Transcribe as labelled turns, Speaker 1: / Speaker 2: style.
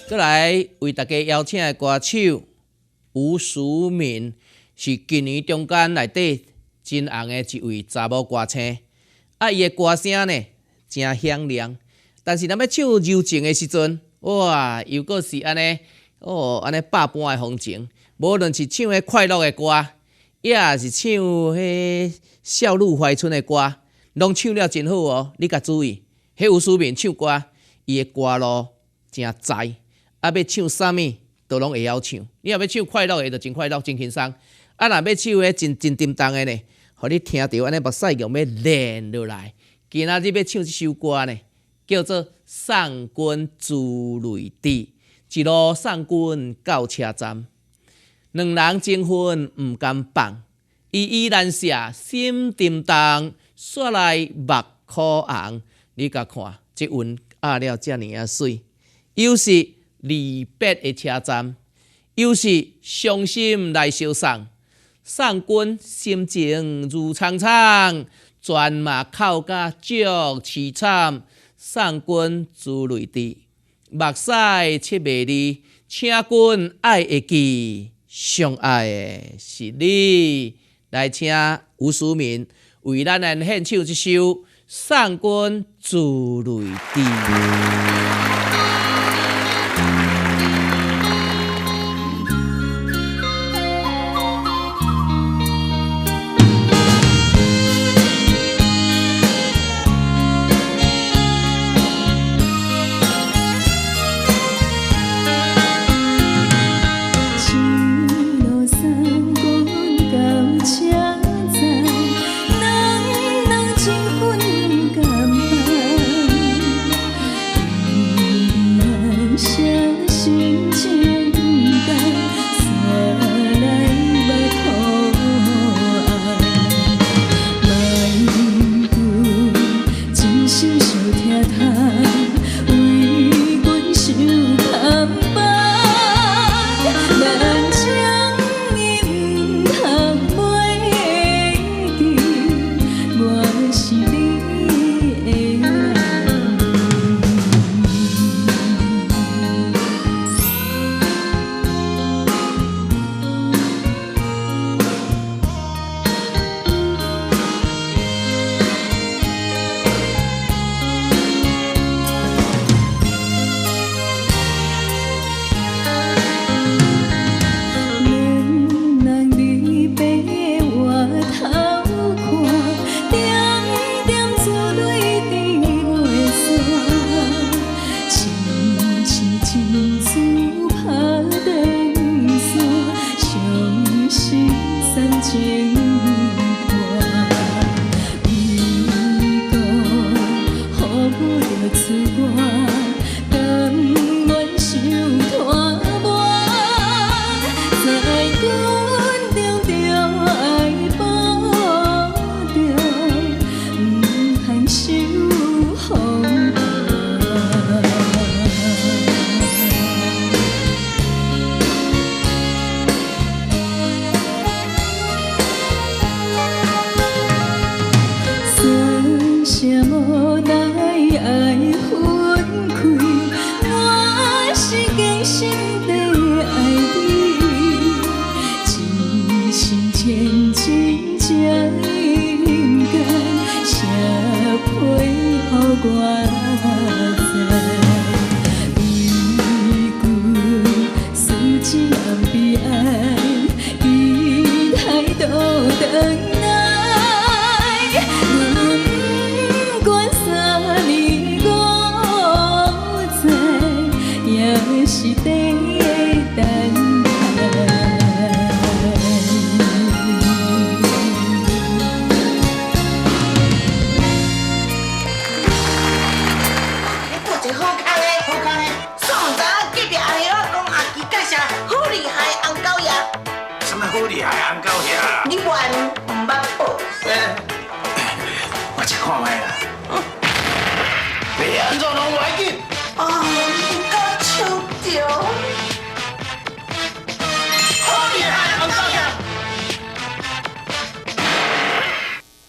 Speaker 1: 再来为大家邀请的歌手吴淑敏，是今年中间内底真红的一位查某歌星。伊的歌声呢真响亮，但是咱要唱柔情的时阵，哇，又搁是安尼安尼百般的风情。无论是唱迄快乐的歌，也是唱迄少女怀春的歌，拢唱了真好哦。你甲注意，迄吴淑敏唱歌，伊的歌路真在。要唱啥物都拢会晓唱。你若要唱快乐的，就真快乐、真轻松；若要唱迄真沉重的呢，互你听到安尼目屎用要连落来。今仔日要唱这首歌呢，叫做《送君珠泪滴》，一路送君到车站。两人情分不甘放，依依难舍心沉重，煞来目眶红。你甲看，这韵压了遮尔啊水，又是离别的车站，又是伤心来相送。送君心情如蒼蒼，全嘛哭甲祝悽慘。送君珠淚滴，目屎拭祙離，請君愛會記，尚愛的是你。來請吳淑敏為咱來獻唱這首《送君珠淚滴》。
Speaker 2: 好厉害，红狗爷！